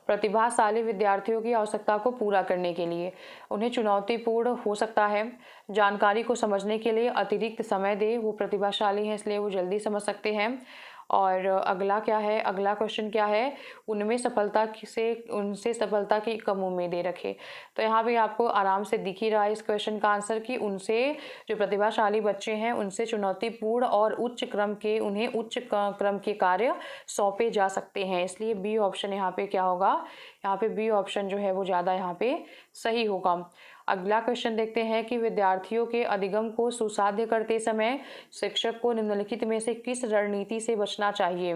प्रतिभाशाली विद्यार्थियों की आवश्यकता को पूरा करने के लिए उन्हें चुनौतीपूर्ण हो सकता है, जानकारी को समझने के लिए अतिरिक्त समय दे, वो प्रतिभाशाली हैं इसलिए वो जल्दी समझ सकते हैं। और अगला क्या है, अगला क्वेश्चन क्या है, उनसे सफलता की कम उम्मीदें रखे। तो यहाँ पे आपको आराम से दिख ही रहा है इस क्वेश्चन का आंसर कि उनसे, जो प्रतिभाशाली बच्चे हैं उनसे चुनौतीपूर्ण और उन्हें उच्च क्रम के कार्य सौंपे जा सकते हैं। इसलिए बी ऑप्शन यहाँ पे क्या होगा, यहाँ पे बी ऑप्शन जो है वो ज़्यादा यहाँ पे सही होगा। अगला क्वेश्चन देखते हैं कि विद्यार्थियों के अधिगम को सुसाध्य करते समय शिक्षक को निम्नलिखित में से किस रणनीति से बचना चाहिए।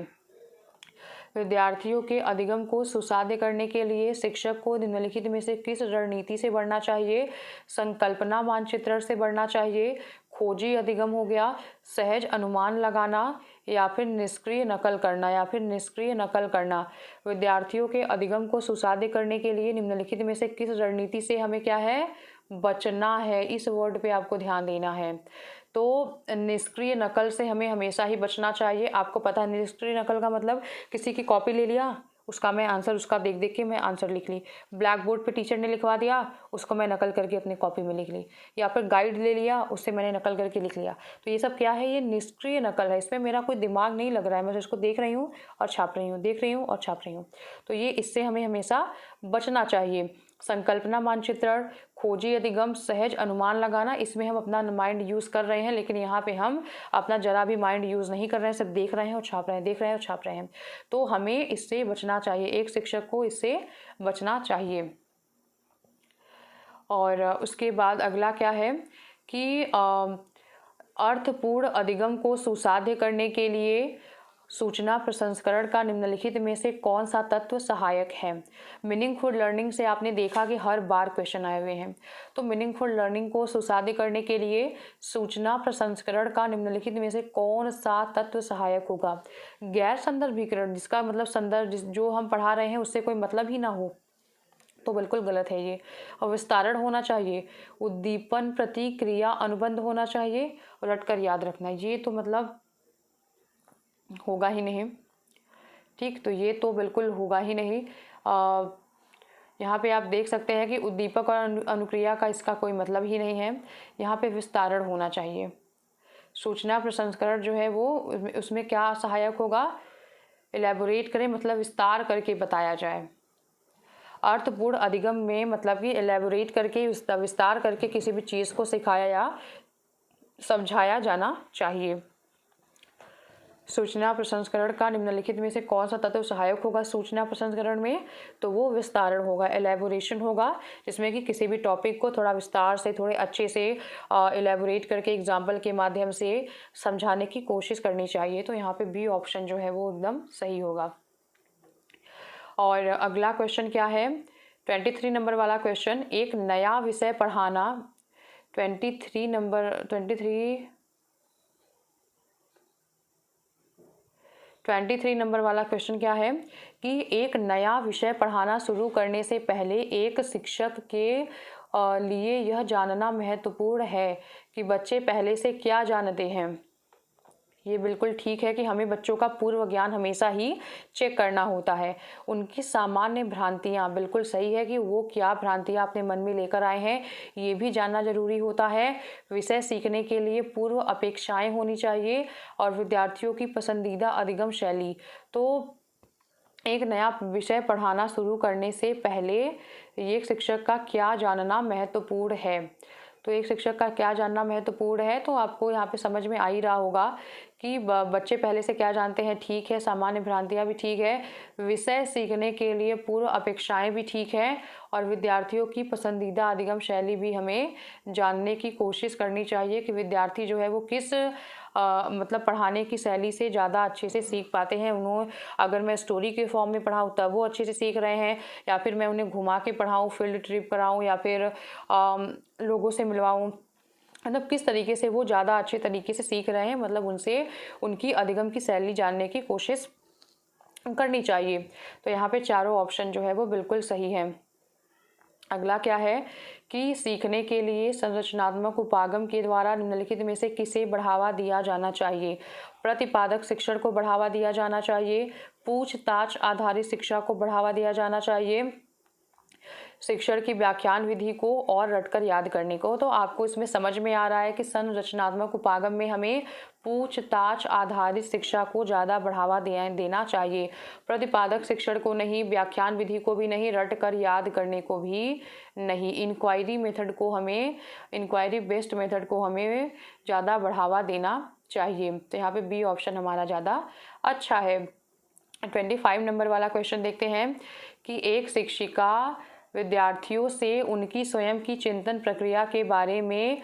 विद्यार्थियों के अधिगम को सुसाध्य करने के लिए शिक्षक को निम्नलिखित में से किस रणनीति से बढ़ना चाहिए। संकल्पना मानचित्रण से बढ़ना चाहिए, खोजी अधिगम हो गया, सहज अनुमान लगाना, या फिर निष्क्रिय नकल करना। विद्यार्थियों के अधिगम को सुसाध्य करने के लिए निम्नलिखित में से किस रणनीति से हमें क्या है, बचना है। इस वर्ड पे आपको ध्यान देना है। तो निष्क्रिय नकल से हमें हमेशा ही बचना चाहिए। आपको पता है निष्क्रिय नकल का मतलब किसी की कॉपी ले लिया उसका मैं आंसर उसका देख देख के मैं आंसर लिख ली। ब्लैक बोर्ड पे टीचर ने लिखवा दिया, उसको मैं नकल करके अपनी कॉपी में लिख ली, या फिर गाइड ले लिया, उससे मैंने नकल करके लिख लिया। तो ये सब क्या है, ये निष्क्रिय नकल है, इसमें मेरा कोई दिमाग नहीं लग रहा है, मैं इसको देख रही हूँ और छाप रही हूँ, देख रही हूँ और छाप रही हूँ। तो ये इससे हमें हमेशा बचना चाहिए। संकल्पना मानचित्रण, खोजी अधिगम, सहज अनुमान लगाना, इसमें हम अपना माइंड यूज़ कर रहे हैं, लेकिन यहाँ पे हम अपना जरा भी माइंड यूज़ नहीं कर रहे हैं, सिर्फ देख रहे हैं और छाप रहे हैं, देख रहे हैं और छाप रहे हैं। तो हमें इससे बचना चाहिए, एक शिक्षक को इससे बचना चाहिए। और उसके बाद अगला क्या है कि अर्थपूर्ण अधिगम को सुसाध्य करने के लिए सूचना प्रसंस्करण का निम्नलिखित में से कौन सा तत्व सहायक है। मीनिंगफुल लर्निंग से आपने देखा कि हर बार क्वेश्चन आए हुए हैं। तो मीनिंगफुल लर्निंग को सुसाध्य करने के लिए सूचना प्रसंस्करण का निम्नलिखित में से कौन सा तत्व सहायक होगा। गैर संदर्भीकरण, जिसका मतलब संदर्भ जो हम पढ़ा रहे हैं उससे कोई मतलब ही ना हो, तो बिल्कुल गलत है ये। और विस्तारण होना चाहिए, उद्दीपन प्रतिक्रिया अनुबंध होना चाहिए, और रटकर याद रखना, ये तो मतलब होगा ही नहीं। ठीक, तो ये तो बिल्कुल होगा ही नहीं। यहाँ पे आप देख सकते हैं कि उद्दीपक और अनुक्रिया का इसका कोई मतलब ही नहीं है। यहाँ पे विस्तारण होना चाहिए। सूचना प्रसंस्करण जो है वो उसमें क्या सहायक होगा, एलैबोरेट करें, मतलब विस्तार करके बताया जाए। अर्थपूर्ण अधिगम में मतलब कि एलैबोरेट करके, विस्तार करके किसी भी चीज़ को सिखाया या समझाया जाना चाहिए। सूचना प्रसंस्करण का निम्नलिखित में से कौन सा तत्व सहायक होगा सूचना प्रसंस्करण में, तो वो विस्तारण होगा, एलैबोरेशन होगा, जिसमें कि किसी भी टॉपिक को थोड़ा विस्तार से, थोड़े अच्छे से एलैबोरेट करके एग्जाम्पल के माध्यम से समझाने की कोशिश करनी चाहिए। तो यहाँ पे बी ऑप्शन जो है वो एकदम सही होगा। और अगला क्वेश्चन क्या है, 23 नंबर वाला क्वेश्चन, एक नया विषय पढ़ाना। 23 नंबर वाला क्वेश्चन क्या है कि एक नया विषय पढ़ाना शुरू करने से पहले एक शिक्षक के लिए यह जानना महत्वपूर्ण है कि बच्चे पहले से क्या जानते हैं। ये बिल्कुल ठीक है कि हमें बच्चों का पूर्व ज्ञान हमेशा ही चेक करना होता है। उनकी सामान्य भ्रांतियाँ, बिल्कुल सही है कि वो क्या भ्रांतियाँ अपने मन में लेकर आए हैं, ये भी जानना जरूरी होता है। विषय सीखने के लिए पूर्व अपेक्षाएं होनी चाहिए और विद्यार्थियों की पसंदीदा अधिगम शैली। तो एक नया विषय पढ़ाना शुरू करने से पहले एक शिक्षक का क्या जानना महत्वपूर्ण है। तो एक शिक्षक का क्या जानना महत्वपूर्ण है, तो आपको यहाँ पे समझ में आ ही रहा होगा कि बच्चे पहले से क्या जानते हैं, ठीक है, सामान्य भ्रांतियाँ भी ठीक है, विषय सीखने के लिए पूर्व अपेक्षाएं भी ठीक है, और विद्यार्थियों की पसंदीदा अधिगम शैली भी हमें जानने की कोशिश करनी चाहिए कि विद्यार्थी जो है वो किस मतलब पढ़ाने की शैली से ज़्यादा अच्छे से सीख पाते हैं। उन्होंने, अगर मैं स्टोरी के फॉर्म में पढ़ाऊँ तब वो अच्छे से सीख रहे हैं, या फिर मैं उन्हें घुमा के पढ़ाऊँ, फील्ड ट्रिप कराऊँ, या फिर लोगों से मिलवाऊँ, मतलब किस तरीके से वो ज़्यादा अच्छे तरीके से सीख रहे हैं, मतलब उनसे उनकी अधिगम की शैली जानने की कोशिश करनी चाहिए। तो यहाँ पे चारों ऑप्शन जो है वो बिल्कुल सही है। अगला क्या है कि सीखने के लिए संरचनात्मक उपागम के द्वारा निम्नलिखित में से किसे बढ़ावा दिया जाना चाहिए। प्रतिपादक शिक्षण को बढ़ावा दिया जाना चाहिए, पूछताछ आधारित शिक्षा को बढ़ावा दिया जाना चाहिए, शिक्षण की व्याख्यान विधि को और रटकर याद करने को। तो आपको इसमें समझ में आ रहा है कि संरचनात्मक उपागम में हमें पूछताछ आधारित शिक्षा को ज़्यादा बढ़ावा देना चाहिए, प्रतिपादक शिक्षण को नहीं, व्याख्यान विधि को भी नहीं, रट कर याद करने को भी नहीं, इंक्वायरी बेस्ड मेथड को हमें ज़्यादा बढ़ावा देना चाहिए। तो यहाँ पे बी ऑप्शन हमारा ज़्यादा अच्छा है। 25 नंबर वाला क्वेश्चन देखते हैं कि एक शिक्षिका विद्यार्थियों से उनकी स्वयं की चिंतन प्रक्रिया के बारे में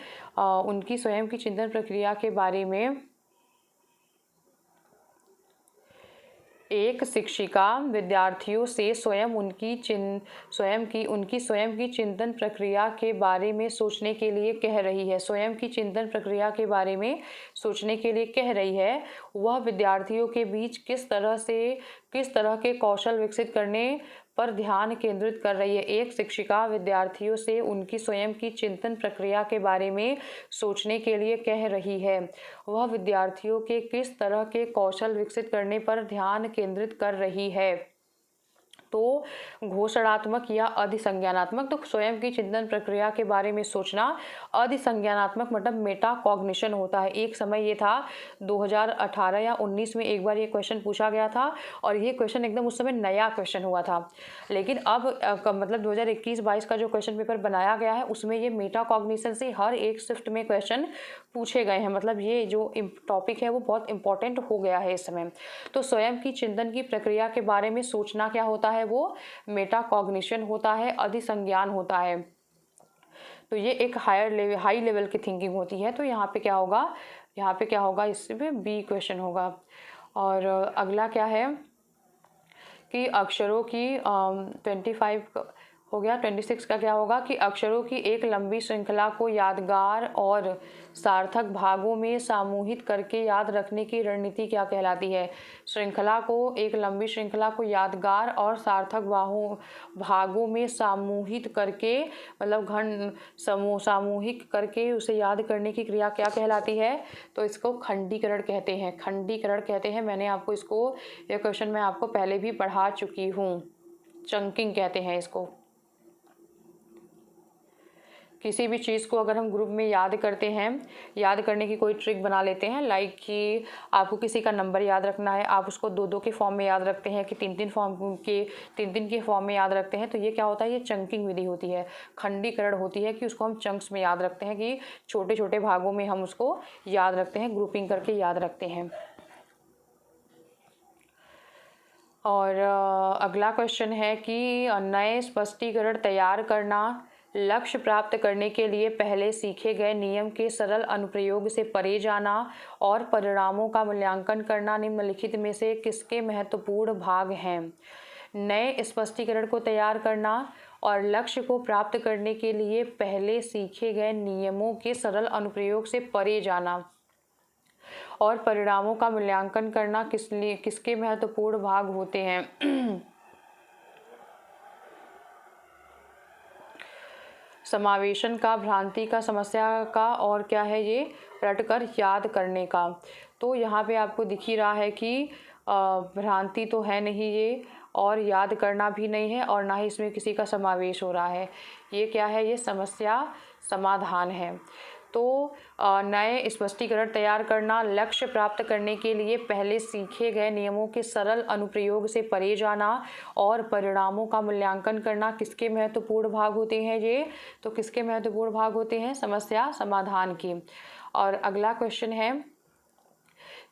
एक शिक्षिका विद्यार्थियों से उनकी स्वयं की चिंतन प्रक्रिया के बारे में सोचने के लिए कह रही है। स्वयं की चिंतन प्रक्रिया के बारे में सोचने के लिए कह रही है। वह विद्यार्थियों के बीच किस तरह के कौशल विकसित करने पर ध्यान केंद्रित कर रही है। एक शिक्षिका विद्यार्थियों से उनकी स्वयं की चिंतन प्रक्रिया के बारे में सोचने के लिए कह रही है। वह विद्यार्थियों के किस तरह के कौशल विकसित करने पर ध्यान केंद्रित कर रही है। तो घोषणात्मक या अधिसंज्ञानात्मक। तो स्वयं की चिंतन प्रक्रिया के बारे में सोचना अधिसंज्ञानात्मक मतलब मेटा कॉग्निशन होता है। एक समय ये था 2018 या 19 में एक बार ये क्वेश्चन पूछा गया था और ये क्वेश्चन एकदम उस समय नया क्वेश्चन हुआ था। लेकिन अब मतलब 2021-22 का जो क्वेश्चन पेपर बनाया गया है उसमें ये मेटा कॉग्निशन से हर एक शिफ्ट में क्वेश्चन पूछे गए हैं। मतलब ये जो टॉपिक है वो बहुत इंपॉर्टेंट हो गया है इस समय। तो स्वयं की चिंतन की प्रक्रिया के बारे में सोचना क्या होता है, वो मेटा कॉग्निशन होता है, अधिसंज्ञान होता है। तो ये एक हाई लेवल की थिंकिंग होती है। तो यहाँ पे क्या होगा, इसमें बी क्वेश्चन होगा। और अगला क्या है कि अक्षरों की 25 हो गया। 26 का क्या होगा कि अक्षरों की एक लंबी श्रृंखला को यादगार और सार्थक भागों में समूहित करके याद रखने की रणनीति क्या कहलाती है। एक लंबी श्रृंखला को यादगार और सार्थक भागों में समूहित करके मतलब सामूहिक करके उसे याद करने की क्रिया क्या कहलाती है। तो इसको खंडीकरण कहते हैं। मैंने आपको यह क्वेश्चन मैं आपको पहले भी पढ़ा चुकी हूँ। चंकिंग कहते हैं इसको। किसी भी चीज़ को अगर हम ग्रुप में याद करते हैं, याद करने की कोई ट्रिक बना लेते हैं, लाइक कि आपको किसी का नंबर याद रखना है, आप उसको 2-2 के फॉर्म में याद रखते हैं कि 3-3 के फॉर्म में याद रखते हैं। तो ये क्या होता है, ये चंकिंग विधि होती है, खंडीकरण होती है कि उसको हम चंक्स में याद रखते हैं, कि छोटे छोटे भागों में हम उसको याद रखते हैं, ग्रुपिंग करके याद रखते हैं। और अगला क्वेश्चन है कि नए स्पष्टीकरण तैयार करना, लक्ष्य प्राप्त करने के लिए पहले सीखे गए नियम के सरल अनुप्रयोग से परे जाना और परिणामों का मूल्यांकन करना निम्नलिखित में से किसके महत्वपूर्ण भाग हैं। नए स्पष्टीकरण को तैयार करना और लक्ष्य को प्राप्त करने के लिए पहले सीखे गए नियमों के सरल अनुप्रयोग से परे जाना और परिणामों का मूल्यांकन करना किसके महत्वपूर्ण भाग होते हैं। समावेशन का, भ्रांति का, समस्या का और क्या है ये रटकर याद करने का। तो यहाँ पे आपको दिख ही रहा है कि भ्रांति तो है नहीं ये, और याद करना भी नहीं है, और ना ही इसमें किसी का समावेश हो रहा है। ये क्या है, ये समस्या समाधान है। तो नए स्पष्टीकरण तैयार करना, लक्ष्य प्राप्त करने के लिए पहले सीखे गए नियमों के सरल अनुप्रयोग से परे जाना और परिणामों का मूल्यांकन करना किसके महत्वपूर्ण भाग होते हैं ये। तो किसके महत्वपूर्ण भाग होते हैं, समस्या समाधान की। और अगला क्वेश्चन है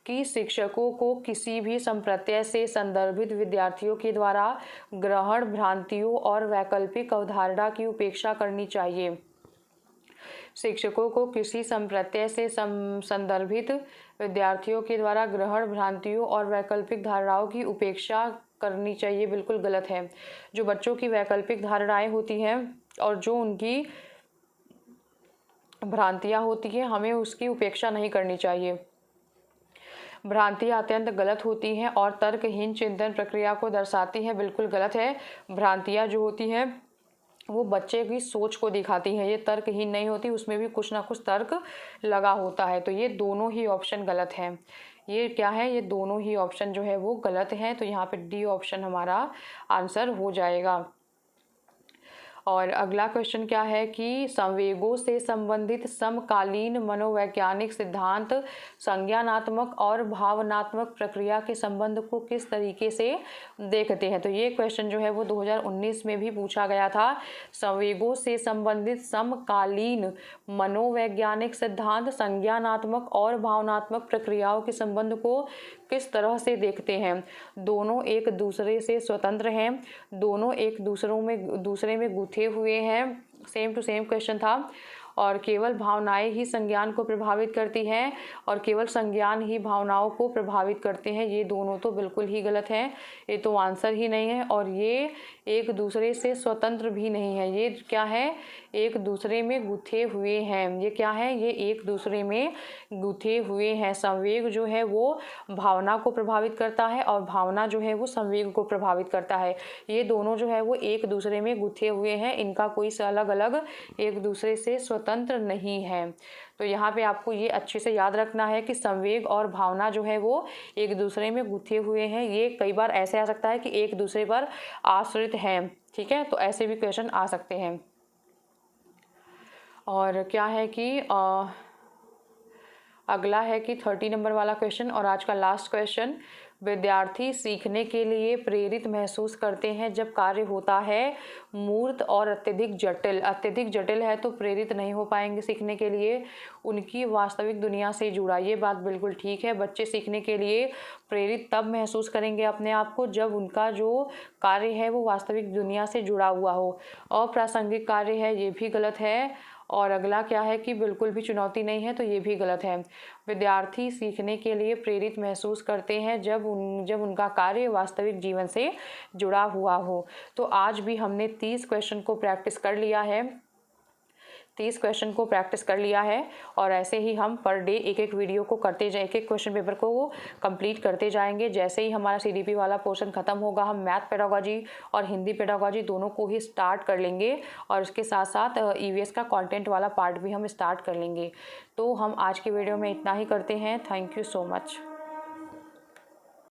कि शिक्षकों को किसी भी संप्रत्यय से संदर्भित विद्यार्थियों के द्वारा ग्रहण भ्रांतियों और वैकल्पिक अवधारणा की उपेक्षा करनी चाहिए। शिक्षकों को किसी संप्रत्यय से संदर्भित विद्यार्थियों के द्वारा ग्रहण भ्रांतियों और वैकल्पिक धारणाओं की उपेक्षा करनी चाहिए, बिल्कुल गलत है। जो बच्चों की वैकल्पिक धारणाएं होती हैं और जो उनकी भ्रांतियां होती हैं, हमें उसकी उपेक्षा नहीं करनी चाहिए। भ्रांतियां अत्यंत गलत होती हैं और तर्कहीन चिंतन प्रक्रिया को दर्शाती हैं, बिल्कुल गलत है। भ्रांतियां जो होती हैं वो बच्चे की सोच को दिखाती हैं, ये तर्कहीन नहीं होती, उसमें भी कुछ ना कुछ तर्क लगा होता है। तो ये दोनों ही ऑप्शन गलत हैं। ये क्या है, ये दोनों ही ऑप्शन जो है वो गलत हैं। तो यहाँ पे डी ऑप्शन हमारा आंसर हो जाएगा। और अगला क्वेश्चन क्या है कि संवेगों से संबंधित समकालीन मनोवैज्ञानिक सिद्धांत संज्ञानात्मक और भावनात्मक प्रक्रिया के संबंध को किस तरीके से देखते हैं। तो ये क्वेश्चन जो है वो 2019 में भी पूछा गया था। संवेगों से संबंधित समकालीन मनोवैज्ञानिक सिद्धांत संज्ञानात्मक और भावनात्मक प्रक्रियाओं के संबंध को किस तरह से देखते हैं। दोनों एक दूसरे से स्वतंत्र हैं, दोनों एक दूसरे में गुथे हुए हैं। सेम टू सेम क्वेश्चन था। और केवल भावनाएं ही संज्ञान को प्रभावित करती हैं और केवल संज्ञान ही भावनाओं को प्रभावित करते हैं। ये दोनों तो बिल्कुल ही गलत हैं, ये तो आंसर ही नहीं है। और ये एक दूसरे से स्वतंत्र भी नहीं है, ये क्या है, एक दूसरे में गुथे हुए हैं। ये क्या है, ये एक दूसरे में गुथे हुए हैं। संवेग जो है वो भावना को प्रभावित करता है और भावना जो है वो संवेग को प्रभावित करता है। ये दोनों जो है वो एक दूसरे में गुथे हुए हैं, इनका कोई अलग अलग एक दूसरे से स्वतंत्र स्वतंत्र नहीं है। तो यहाँ पे आपको ये अच्छे से याद रखना है कि संवेग और भावना जो है वो एक दूसरे में गुथे हुए हैं। ये कई बार ऐसे आ सकता है कि एक दूसरे पर आश्रित हैं, ठीक है, तो ऐसे भी क्वेश्चन आ सकते हैं। और क्या है कि अगला है कि 30 नंबर वाला क्वेश्चन और आज का लास्ट क्वेश्चन, विद्यार्थी सीखने के लिए प्रेरित महसूस करते हैं जब कार्य होता है मूर्त और अत्यधिक जटिल। अत्यधिक जटिल है तो प्रेरित नहीं हो पाएंगे सीखने के लिए, उनकी वास्तविक दुनिया से जुड़ा। ये बात बिल्कुल ठीक है। बच्चे सीखने के लिए प्रेरित तब महसूस करेंगे अपने आप को जब उनका जो कार्य है वो वास्तविक दुनिया से जुड़ा हुआ हो। अप्रासंगिक कार्य है ये भी गलत है। और अगला क्या है कि बिल्कुल भी चुनौती नहीं है, तो ये भी गलत है। विद्यार्थी सीखने के लिए प्रेरित महसूस करते हैं जब उनका कार्य वास्तविक जीवन से जुड़ा हुआ हो। तो आज भी हमने 30 क्वेश्चन को प्रैक्टिस कर लिया है, 30 क्वेश्चन को प्रैक्टिस कर लिया है। और ऐसे ही हम पर डे एक एक वीडियो को करते जाए, एक एक क्वेश्चन पेपर को कंप्लीट करते जाएंगे। जैसे ही हमारा CDP वाला पोर्शन ख़त्म होगा हम मैथ पेडागोजी और हिंदी पेडागोजी दोनों को ही स्टार्ट कर लेंगे और उसके साथ साथ EVS का कंटेंट वाला पार्ट भी हम स्टार्ट कर लेंगे। तो हम आज की वीडियो में इतना ही करते हैं। Thank you so much.